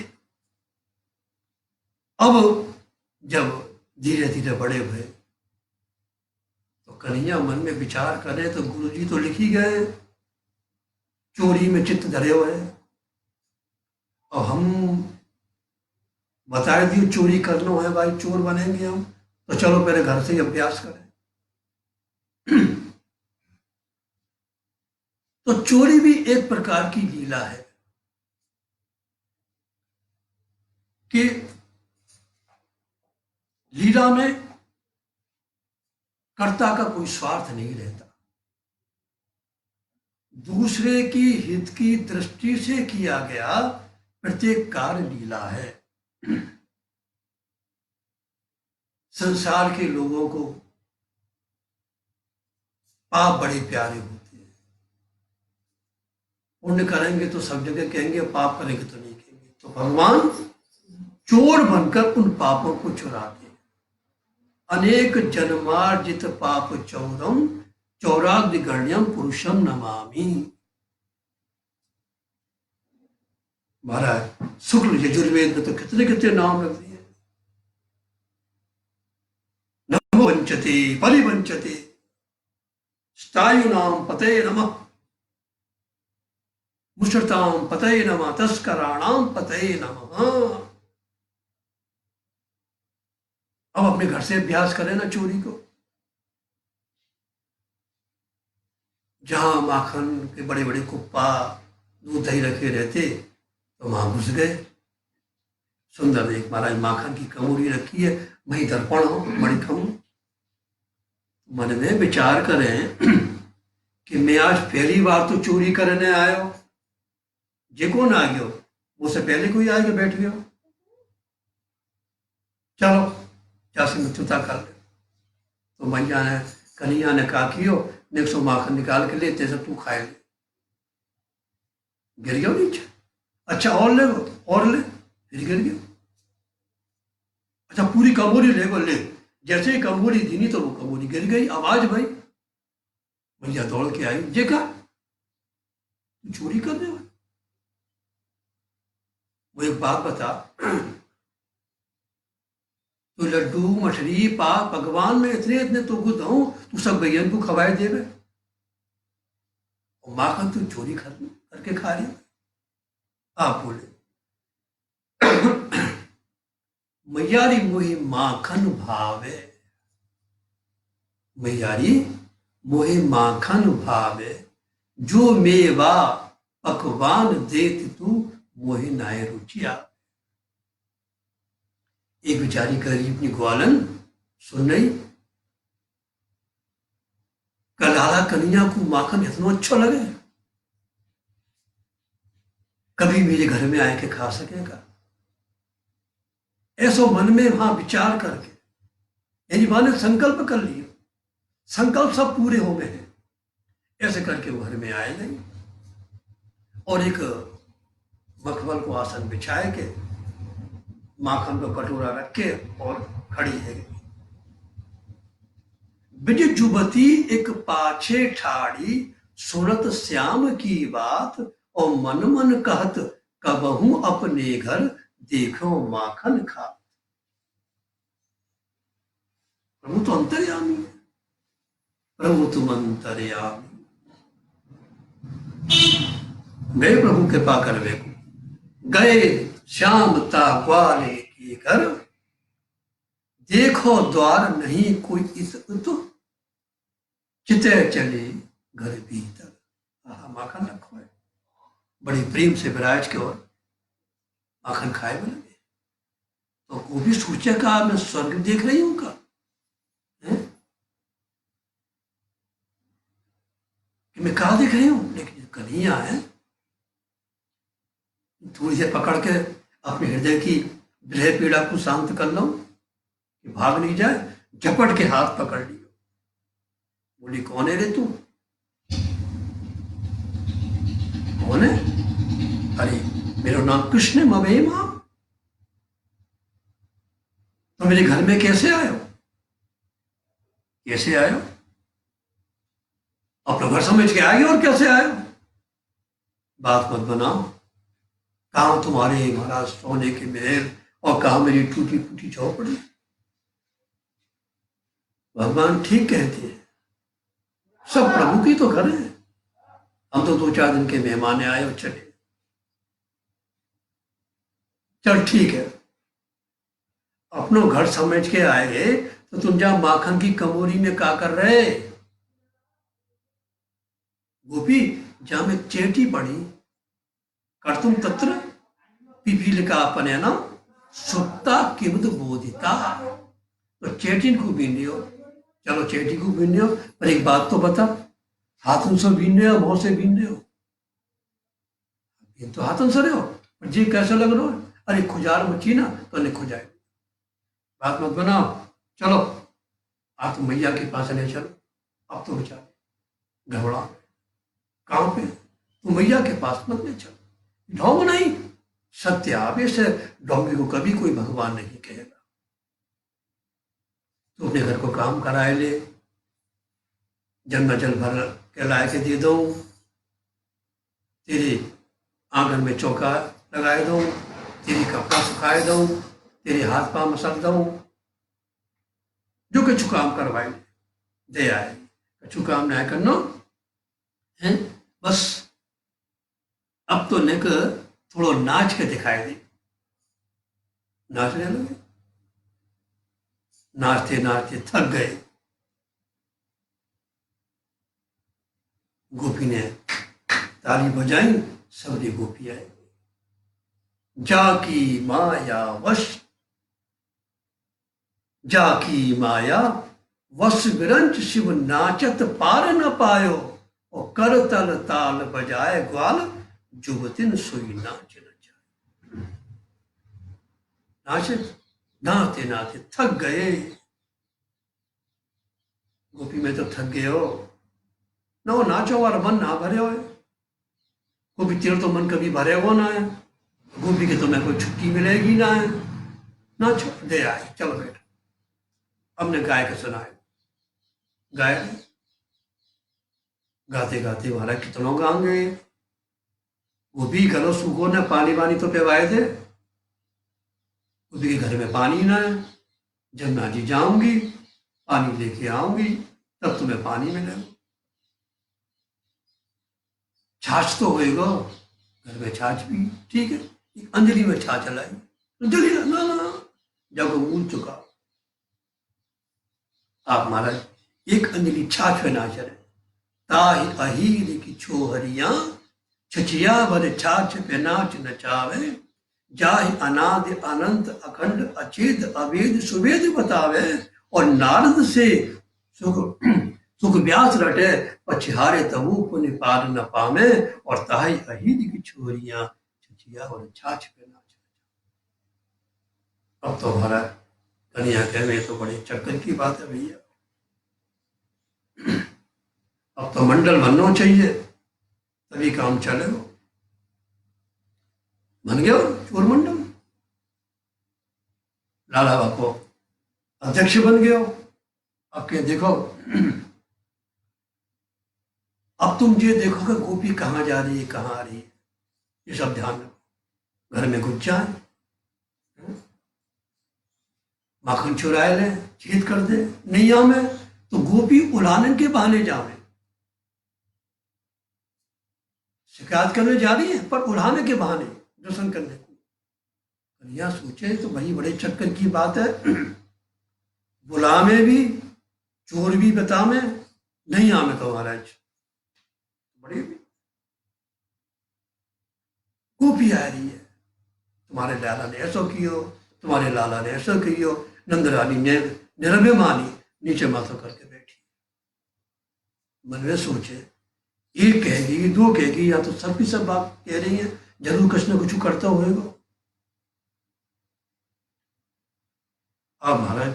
अब जब धीरे धीरे बड़े हुए तो कन्हैया मन में विचार करे तो गुरुजी तो लिख ही गए, चोरी में चित्त धरे हुए। और हम बताए दिए चोरी करना है भाई, चोर बनेंगे हम, तो चलो पहले घर से ही अभ्यास करें। तो चोरी भी एक प्रकार की लीला है कि लीला में कर्ता का कोई स्वार्थ नहीं रहता, दूसरे की हित की दृष्टि से किया गया प्रत्येक कार्य लीला है। संसार के लोगों को पाप बड़े प्यारे होते हैं, पुण्य करेंगे तो सब जगह कहेंगे, पाप करेंगे तो नहीं कहेंगे। तो भगवान चोर बनकर उन पापों को चुराते हैं। अनेक जन्मार्जित पाप चौरम चौरादिगण्यम पुरुषम नमामि। महाराज शुक्ल यजुर्वेद में तो कितने कितने नाम रख दिए। नमो वंचते परिवंचते स्तायुनाम पते नमः, मुषताम पते नमः, तस्कराणाम पते नमः। अब अपने घर से अभ्यास करें ना चोरी को। जहां माखन के बड़े बड़े कुप्पा दूध दही रखे रहते तो वहां घुस गए। सुंदर एक महाराज माखन की कमोरी रखी है, वही दर्पण हो बड़ी खाऊं। मन में विचार करें कि मैं आज पहली बार तो चोरी करने आयो, जे कौन आ गयो, मुझसे पहले कोई आके बैठ गयो, चलो जैसे मित्रता कर ले। तो मैया ने कन्हैया ने कहा कि 100 माखन निकाल के ले, जैसे तू खाए ले। गिर गया नीचे, अच्छा और ले, और ले, फिर गिर गया। अच्छा पूरी कमोरी ले, बोल ले। जैसे ही कमोरी धीनी तो वो कमोरी गिर गई। आवाज भाई, भैया दौड़ के आई, जे कहा तू चोरी कर दे। वो एक बात बता, तो लड्डू मछली पाक भगवान में इतने इतने तो गुद हूं, तू सब भैयन को खवाए देवे, और माखन तू चोरी करके खा रही। आप बोले मैयारी मोहि माखन भावे, मैयारी मोहि माखन भावे, जो मेवा पकवान देत तू मोहि नाय रुचिया। एक बेचारी गरीब अपनी ग्वालन सुन रही, लाला कन्हैया को माखन इतना अच्छा लगे, कभी मेरे घर में आके खा सकेगा। ऐसो मन में वहां विचार करके, यानी माने संकल्प कर लिया, संकल्प सब पूरे हो गए हैं। ऐसे करके वो घर में आए गई और एक मखमल को आसन बिछाए के माखन को कटोरा रख के और खड़ी है। बिज जुबती एक पाछे ठाड़ी, सुनत श्याम की बात, और मन मन कहत कबहू अपने घर, देखो माखन खा। प्रभु तो अंतर्यामी है, प्रभु तुम अंतर्यामी। गए प्रभु कृपा करवे को, गए श्यामता ग्वाले की घर, देखो द्वार नहीं कोई इस तो, चिते चले घर भीतर। माखन रखो है, बड़ी प्रेम से विराज के और माखन खाए बोले। तो वो भी सोचेगा मैं स्वर्ग देख रही हूं का, कि मैं कहा देख रही हूं, लेकिन कन्हैया है, थोड़ी से पकड़ के अपने हृदय की विरह पीड़ा को शांत कर लो कि भाग नहीं जाए, झपट के हाथ पकड़ लियो। बोली कौन है रे तू, कौन है? अरे मेरा नाम कृष्ण मवे मां। तो मेरे घर में कैसे आयो, कैसे आयो? अपना घर समझ के आएगी और कैसे आयो? बात मत बनाओ। कहा तुम्हारे महाराज सोने के महल और कहा मेरी टूटी फूटी झोपड़ी। भगवान ठीक कहते हैं, सब प्रभु की तो घर है, हम तो 2-4 दिन के मेहमान आए और चले। चल ठीक है, अपनो घर समझ के आए तो तुम जा माखन की कमोरी में क्या कर रहे? गोपी जहां में चेटी पड़ी कर तुम तत्र पिपील का अपने ना सुप्ता किमुद बोधिता। तो चेटी को बीन हो, चलो चेटी को बीन हो, पर एक बात तो बता, हाथों से बीन रहे हो मुंह से बीन रहे हो? तो हाथों से रहे हो, पर जी कैसे लग रहा है? अरे खुजार मची ना तो नहीं खुजाए, बात मत बनाओ। चलो आप तो मैया के पास ले चलो। अब तो बेचारे घबरा, कहाँ पे? तो मैया के पास मत ले चलो, ढोंग नहीं, सत्य आवेश है, ढोंगी को कभी कोई भगवान नहीं कहेगा। तो अपने घर को काम कराए ले, जन्म जल भर के लाए के दे दो, तेरे आंगन में चौका लगाए दो, तेरी कपड़ा सुखाए दो, तेरे हाथ पांव मसल दो, जो कछु काम करवाए दे आए। कछु काम ना करना है, बस अब तो नेक थोड़ो नाच के दिखाई दे। नाचने लगे, नाचते नाचते थक गए। गोपी ने ताली बजाई, सबने गोपी आए। जाकी माया वश, जाकी माया वश विरंच शिव नाचत पार न पायो, और कर तल ताल बजाए ग्वाल, जुवतिन सोई नाच न जाए। नाचे नाचते नाचते थक गए। गोपी में तो थक गए हो ना, वो नाचो और मन ना भरे हो। गोपी तेरे तो मन कभी भरे हुआ ना है, गोपी के तुम्हें कोई छुट्टी मिलेगी ना है। नाचो दे आए, चलो बेटा हमने गाय के सुनाए। गाय गाते गाते हमारा कितनों गाएंगे। वो भी गलो सूखो ने पानी वानी तो पिवाए थे, उसके घर में पानी ना है, जमुना जी जाऊंगी पानी लेके आऊंगी तब तुम्हें पानी मिलेगा। छाछ तो होएगा, घर में छाछ भी ठीक है, एक अंजलि में छाछ लाई, जल्दी ना ना जब मूल चुका। आप महाराज एक अंजलि छाछ में ना चले, ताहि अहीर की छोहरिया, छचिया भर छाछ पे नाच नचावे, जाहि अनादि अनंत अखंड अचेद अवेद सुवेद बतावे, और नारद से सुख सुख व्यास रटे, पछहारे तबु पुण्य पार न पावे, और ताहि अहीर की छोहरिया, छचिया भर छाछ पे नाच। अब तो हमारा कन्हैया कह रहे तो बड़े चक्कर की बात है भैया, अब तो मंडल बनना चाहिए तभी काम चलेगा। बन गया चोर मंडल, लाला बापू अध्यक्ष बन गया। अब क्या देखो, अब तुम ये देखोगे गोपी कहाँ जा रही है कहाँ आ रही है, ये सब ध्यान रखो। घर में घुस जाए, माखन चुराए ले, चीत कर दे नैया में, तो गोपी उलाहने के बहाने जावे, शिकायत करने जा रही है पर उलाहने के बहाने दर्शन करने को। कन्हैया सोचे तो भाई बड़े चक्कर की बात है, बुला में भी चोर भी बता में नहीं आमे तो महाराज बड़ी गोपी आ रही है, तुम्हारे लाला ने ऐसा कियो, तुम्हारे लाला ने ऐसा कियो। नंदरानी ने निरभिमानी नीचे माथा करके बैठी, मन में सोचे एक कहेगी दो कहेगी, या तो सब की सब बात कह रही है, जरूर कुछ न कुछ करता होगा। अब महाराज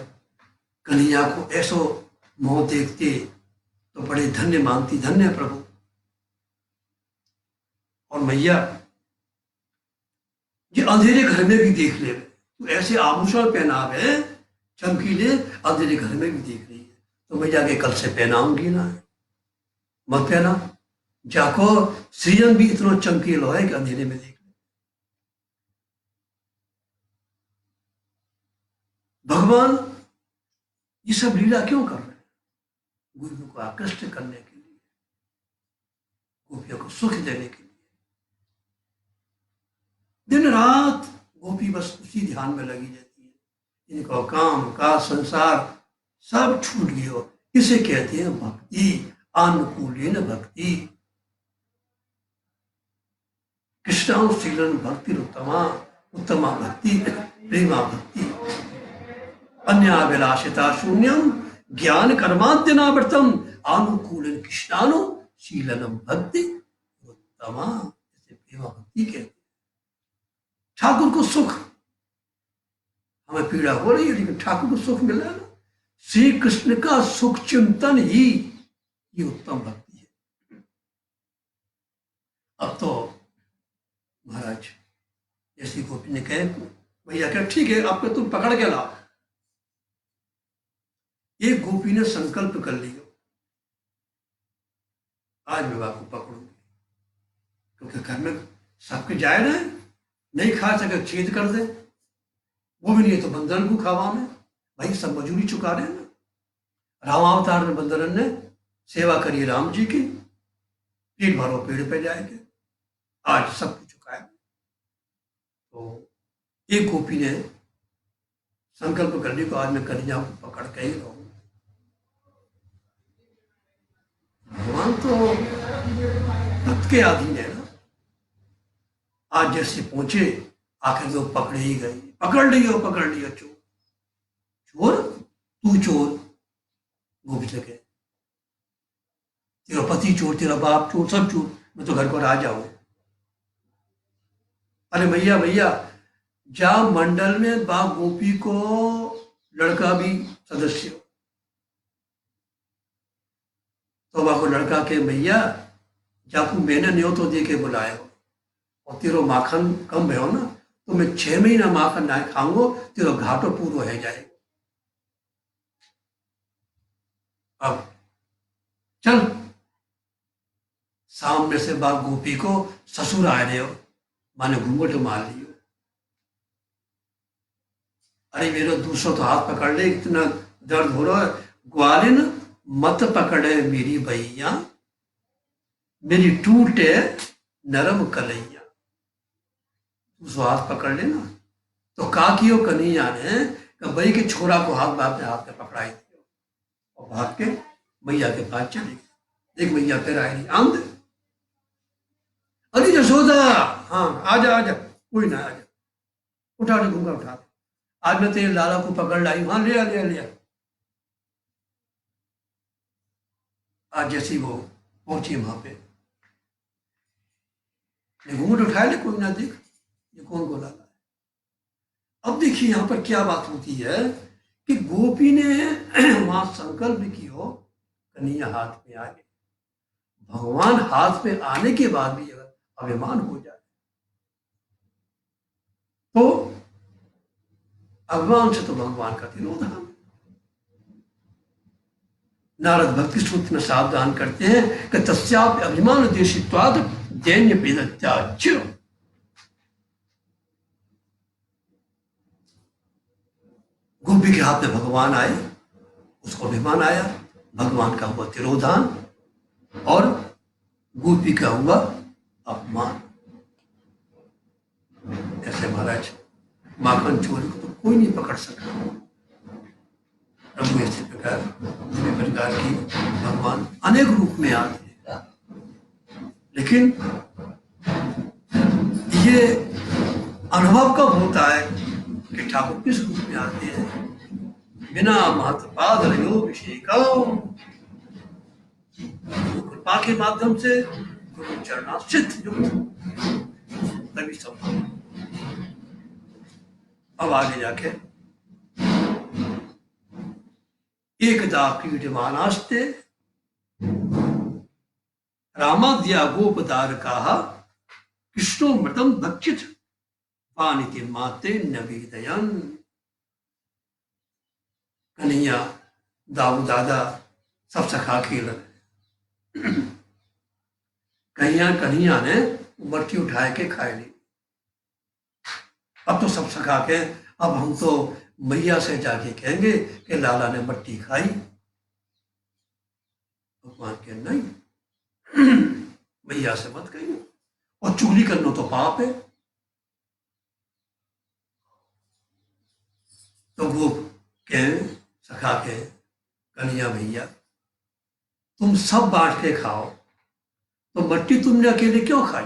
कन्हैया को ऐसो मोह देखते तो बड़े धन्य मानती, धन्य प्रभु। और मैया ये अंधेरे घर में भी देख ले, तो ऐसे आभूषण पहनावे चमकीले, अंधेरे घर में भी देख रही है, तो मैं जाके कल से पहनाऊंगी ना, मत पहना जाको, सृजन भी इतना चमकीला है कि अंधेरे में देख ले। भगवान ये सब लीला क्यों कर रहे हैं? गोपियों को आकृष्ट करने के लिए, गोपियों को सुख देने के लिए। दिन रात गोपी बस उसी ध्यान में लगी रहती है, इनको काम का संसार सब छूट गयो। इसे कहते हैं भक्ति, अनुकूलीन भक्ति। कृष्णानुशीलन भक्ति उत्तमा, उत्तमा भक्ति प्रेमा भक्ति। अन्याभिलाषिता शून्यम ज्ञान कर्माद्यनावृतम अनुकूलन कृष्णानुशीलनम भक्ति उत्तमा। इसे प्रेमा भक्ति कहते हैं। ठाकुर को सुख, हमें पीड़ा हो रही है लेकिन ठाकुर को सुख मिल रहा है ना, श्री कृष्ण का सुख चिंतन ही ये उत्तम भक्ति है। अब तो महाराज जैसी गोपी ने कहे, भैया क्या ठीक है आपको तुम पकड़ के लाओ। एक गोपी ने संकल्प कर लिया, आज मैं आपको पकड़ूंगी, क्योंकि घर में सबके जाए ना, नहीं खा सके छेद कर दे, वो भी नहीं तो बंदरन को खावा में, भाई सब मजूरी चुका रहे हैं ना। रामावतार में बंदरन ने सेवा करी राम जी की, पेट भरो पेड़ पे जाएंगे, आज सब कुछ चुका है। तो एक गोपी ने संकल्प कर लिया, आज मैं कन्हैया को पकड़ के ही रहूंगा। भगवान तो भक्त के अधीन है ना। आज जैसे पहुंचे आखिर तो पकड़े ही गए, पकड़ लियो चोर, चोर तू चोर, गोपी से कहे तेरा पति चोर, तेरा बाप चोर, सब चोर, मैं तो घर को राजा हूं। अरे भैया भैया जा मंडल में बा गोपी को लड़का भी सदस्य हो, तो बा को लड़का के भैया जाकू मैंने न्योतो दे के बुलाए हो, और तेरो माखन कम भयो ना, तो मैं 6 महीना माखन ना खाऊंगो, तेरो घाटो पूरो हो जाएगा। अब चल, सामने से बा गोपी को ससुर आ रहे हो, माने घूंघट मार लियो। अरे मेरा दूसरा तो हाथ पकड़ ले, इतना दर्द हो रहा है। ग्वालिन मत पकड़े मेरी भैया, मेरी टूटे नरम कलैया। दूसरा हाथ पकड़ लेना। तो का कियो कन्हैया ने भाई के छोरा को हाथ बाप ने हाथ में पकड़ाई दिया और भाग के मैया के पास चले गए। देख मैया फिर आई नहीं, आंद अरे यशोदा, हाँ आजा आजा, कोई ना आजा, उठा ले घूंगा उठा ले, आज मैं तेरे लाला को पकड़ लाई, हाँ लिया लिया लिया। आज जैसी वो पहुंची वहां पे, घूंघट उठाया ले, कोई ना देख ये कौन को लाला है। अब देखिए यहां पर क्या बात होती है कि गोपी ने वहां संकल्प किया, कन्हैया हाथ में आ गए। भगवान हाथ में आने के बाद भी अगर अभिमान हो जाए तो अभिमान से तो भगवान का तिरोधान। नारद भक्ति सूत्र में सावधान करते हैं कि तस्यापि अभिमान देशित्वाद दैन्य पेदत्याच्य। गोपी के हाथ में भगवान आए, उसको अभिमान आया, भगवान का हुआ तिरोधान और गोपी का हुआ अपमान। ऐसे महाराज माखन चोरी को तो कोई नहीं पकड़ सका। प्रभु इसी प्रकार की भगवान अनेक रूप में आते हैं, लेकिन ये अनुभव कब होता है कि ठाकुर किस रूप में आते हैं? बिना महत्पाद अभिषेकम, कृपा के माध्यम से गुरु चरणाश्रित युक्त तभी संभव। अब आगे जाके एकदा क्रीडमानास्ते रामाद्या गोपदारकाः कृष्णो मृतं भक्षित पानिति माते नवेदयन्। कन्हैया, दाऊ दादा सब सखा खेल रहे। कन्हैया ने मटकी उठाए के खाए ली। अब तो सब सखा के, अब हम तो मैया से जाके कहेंगे कि लाला ने मट्टी खाई। भगवान के नहीं, मैया से मत कहिए, और चुगली करना तो पाप है। तो वो कहे सखा के, कन्हैया भैया तुम सब बांट के खाओ, तो मट्टी तुमने अकेले क्यों खाई?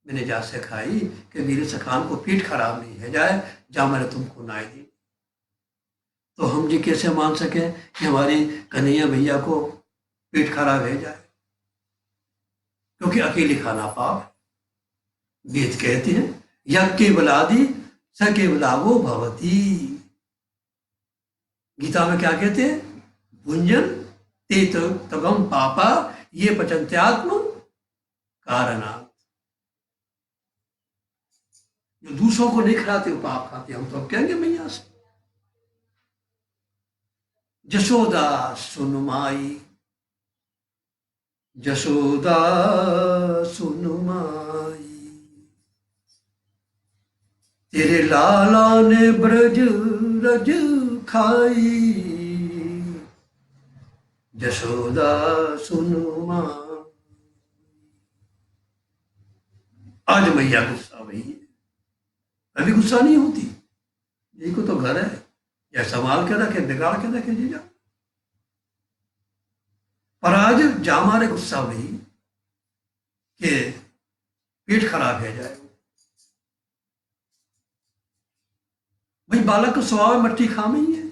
मैंने जैसे खाई कि मेरे सखान को पेट खराब नहीं है जाए, जहां मैंने तुमको नाई दी। तो हम जी कैसे मान सके कि हमारी कन्हैया भैया को पेट खराब है जाए? क्योंकि अकेले खाना पाप। वेद कहते हैं यज्ञ केवलादि स केवलावो भवती। गीता में क्या कहते हैं? भुंजन ते तगम पापा ये पचंत्यात्म कारणात्। जो दूसरों को नहीं खिलाते वो पाप खाते। हम तो अब कहेंगे मैया से, जशोदा सुनु माई, जशोदा सुनु माई, तेरे लाला ने ब्रज रज खाई, जशोदा सुनु माई। आज मैया गुस्सा हुई है, अभी गुस्सा नहीं होती। यही को तो घर है, या संभाल के रखे बिगाड़ के रखे जीजा। पर आज जामारे गुस्सा हुई कि पेट खराब है जाए। भाई बालक को स्वभाव मट्टी खामी है।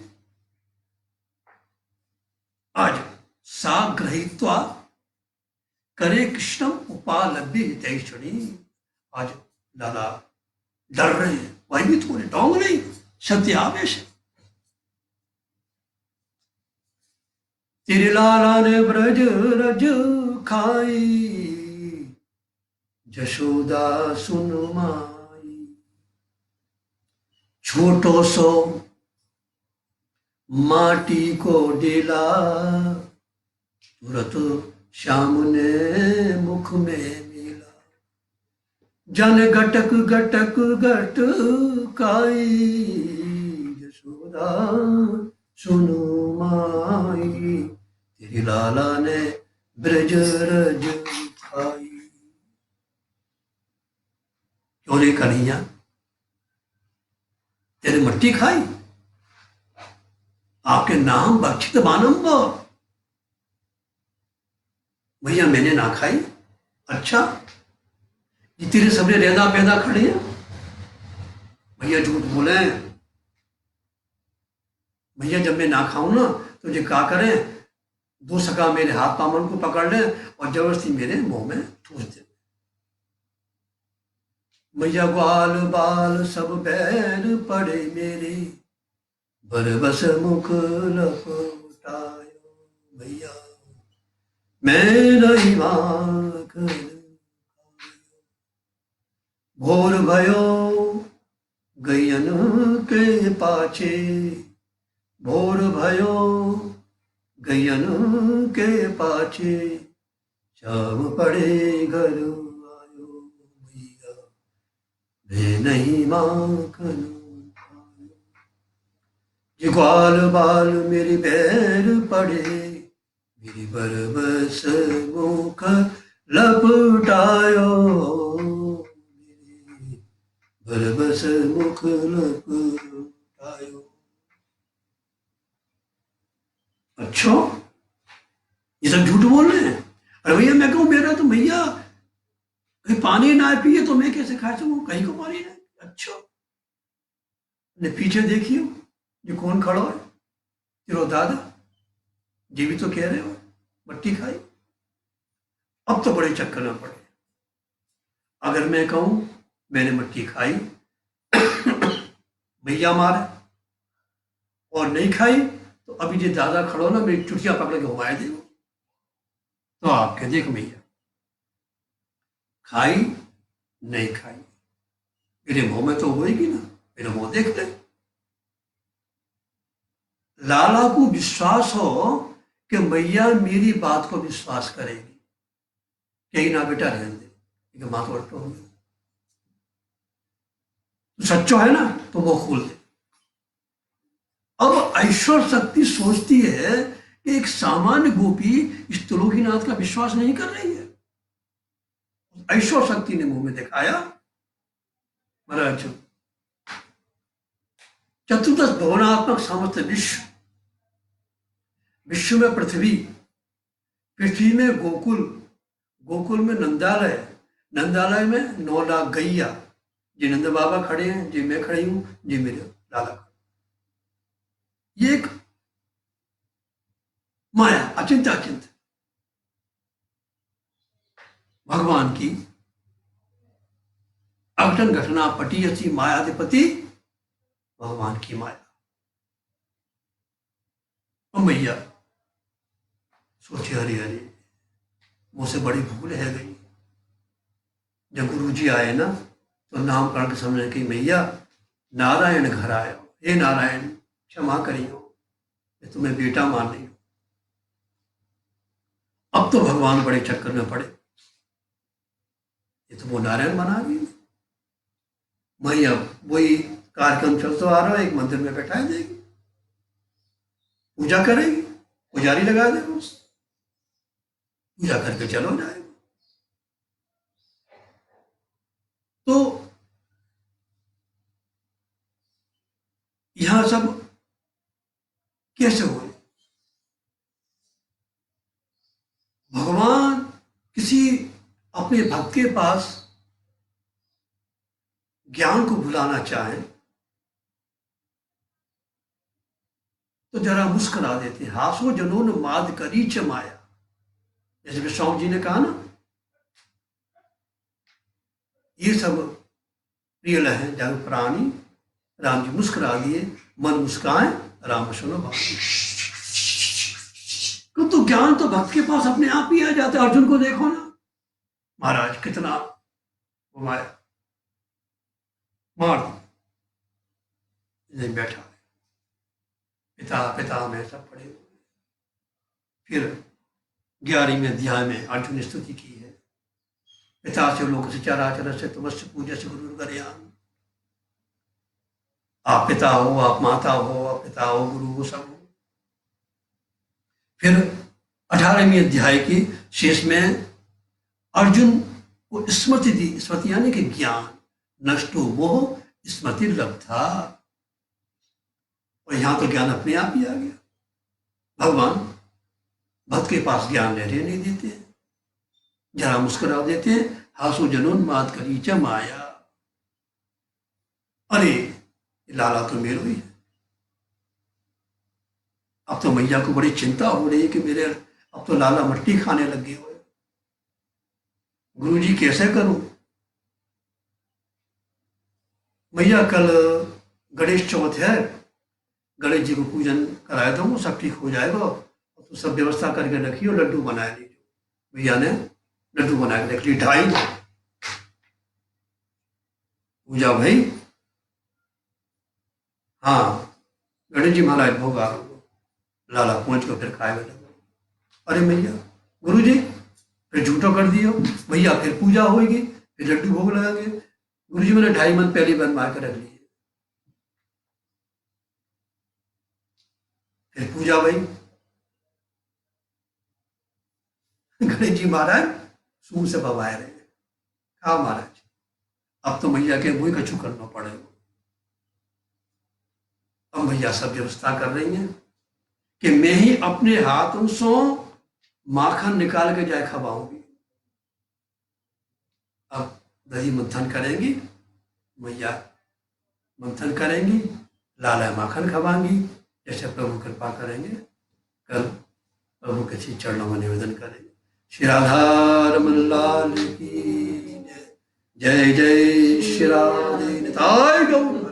आज साग्रहित्वा करे कृष्णम उपालभ्य हितैषणी। आज लाला डर रहे हैं, वही भी थोड़े डोंग नहीं, सत्य आवेश है। तेरे लाला ने ब्रज रज खाई, जशोदा सुन माई। छोटो सो माटी को डेला, तुरत श्याम ने मुख में मिला। जन गटक गटक गटकाई, जशोदा सुनु माई। तेरी लाला ने ब्रज रज खाई। क्यों रे कन्हैया, तेरी मट्टी खाई? आपके नाम बक्षित मानम। भैया मैंने ना खाई। अच्छा, ये तेरे सबने रेदा पैदा खड़े हैं। भैया झूठ बोले। भैया जब मैं ना खाऊं ना तो ये क्या करें, दो सका मेरे हाथ पामन को पकड़ ले और जबरदस्ती मेरे मुंह में ठूस दे। भैया ग्वाल बाल सब बैर पड़े मेरे, बरबस मुख लपटायो। भैया मैं नहीं माखन, भोर भयो गैयन के पाछे, भोर भयो गैयन के पाछे, शाम पड़े घर आयो। भैया मैं नहीं माखन। जे ग्वाल बाल मेरी बैर पड़े, मेरी बरबस मुख लपटायो, मेरी बरबस मुख लपटायो। अच्छा, ये सब झूठ बोल रहे हैं। अरे भैया मैं कहूं मेरा तो भैया कहीं पानी ना पिए तो मैं कैसे खा सकूं, कहीं को पानी ना। अच्छा, ने पीछे देखियो ये कौन खड़ा है, तेरो दादा जी भी तो कह रहे हो मट्टी खाई। अब तो बड़े चक्कर में पड़े। अगर मैं कहूं मैंने मट्टी खाई, भैया मारे, और नहीं खाई तो अभी जो दादा खड़ो ना मेरी चुटिया पकड़ के घुमाए दे, तो आप कह देख भैया खाई नहीं खाई, मेरे मुंह में तो होएगी ना, मेरा मुंह देख ले। लाला को विश्वास हो कि मैया मेरी बात को विश्वास करेगी, कहीं ना बेटा रहने दे, माँ तो अट्टो होगी, तो सच्चो है ना तो वो खोल दे। अब ऐश्वर शक्ति सोचती है कि एक सामान्य गोपी इस त्रिलोकीनाथ का विश्वास नहीं कर रही है। ऐश्वर शक्ति ने मुंह में दिखाया, महाराज चतुर्दश भवनात्मक समस्त विश्व, विश्व में पृथ्वी, पृथ्वी में गोकुल, गोकुल में नंदालय, नंदालय में 9 लाख गैया, जी नंद बाबा खड़े हैं, जी मैं खड़ी हूं, जी मेरे लाला। ये एक माया अचिंत अचिंत भगवान की अघटन घटना पटी ऐसी मायाधिपति भगवान की माया। और मैया सोचे हरी हरी मुझसे बड़ी भूल है गई। जब गुरु जी आए ना तो नामकरण के समझने की मैया नारायण घर आयो, हे नारायण क्षमा करियो, मैं तुम्हें बेटा मान रही हूं। अब तो भगवान बड़े चक्कर में पड़े, ये तो वो नारायण बना गई। मैया वही कार्यक्रम चलता आ रहा है, एक मंदिर में बैठा देगी, पूजा करेगी, पुजारी लगा देगा, उस पूजा करके चलो जाएगा। तो यहां सब कैसे हुए? भगवान किसी अपने भक्त के पास ज्ञान को भुलाना चाहे तो जरा मुस्कुरा देते, हासो जनोन माद करी च माया, जैसे विश्वाम जी ने कहा ना, ये सब रियल है जब प्राणी। राम जी मुस्कुरा दिए, मन मुस्काए राम सुनो बात। तो ज्ञान तो भक्त के पास अपने आप ही आ जाता है। अर्जुन को देखो ना, महाराज कितना घुमाया, मार नहीं बैठा, पिता पिता में सब पड़े हुए। फिर 11वें अध्याय में अर्जुन ने स्तुति की है, पिता से लोक से चराचर से तुमस्य पूज्य से गुरु गर्यान। आप पिता हो, आप माता हो, आप पिता हो, गुरु हो, सब हो। फिर 18वें अध्याय की शेष में अर्जुन को स्मृति दी, स्मृति यानी कि ज्ञान, नष्टो मोह स्मृति लब्धा। और यहां तो ज्ञान अपने आप ही आ गया। भगवान भक्त के पास ज्ञान रहने नहीं देते, जरा मुस्कुरा देते हैं, हासो जनोन्माद करी च माया। अरे लाला तो मेरो ही है। अब तो मैया को बड़ी चिंता हो रही है कि मेरे अब तो लाला मट्टी खाने लगे हुए, गुरु जी कैसे करूं? मैया कल गणेश चौथ है, गणेश जी को पूजन कराया दूंगा, सब ठीक हो जाएगा, तो सब व्यवस्था करके रखिए, लड्डू बनाए लीजिए। भैया ने लड्डू बना के रख ली, 2:30 पूजा भाई। हाँ गणेश जी महाराज भोग आ, लाला पहुंच कर फिर खाएगा लड्डू। अरे भैया गुरु जी फिर झूठो कर दियो, भैया फिर पूजा होगी, फिर लड्डू भोग लगाएंगे। गुरु जी मैंने 2.5 मन पहले बनवा के रख लिए। फिर पूजा भाई, गणेश जी महाराज सूर से बवाए रहे, कहा महाराज अब तो मैया के मुंह कछु करना पड़ेगा। अब मैया सब व्यवस्था कर रही हैं कि मैं ही अपने हाथों से माखन निकाल के जाए खवाऊंगी। अब दही मंथन करेंगी मैया, मंथन करेंगी, लाला माखन खवाएंगी, जैसे प्रभु कृपा करेंगे। कल प्रभु के श्री चरणों में निवेदन करेंगे। श्री राधा रमन लाल की जय, जय जय श्री राधे निताय गौर।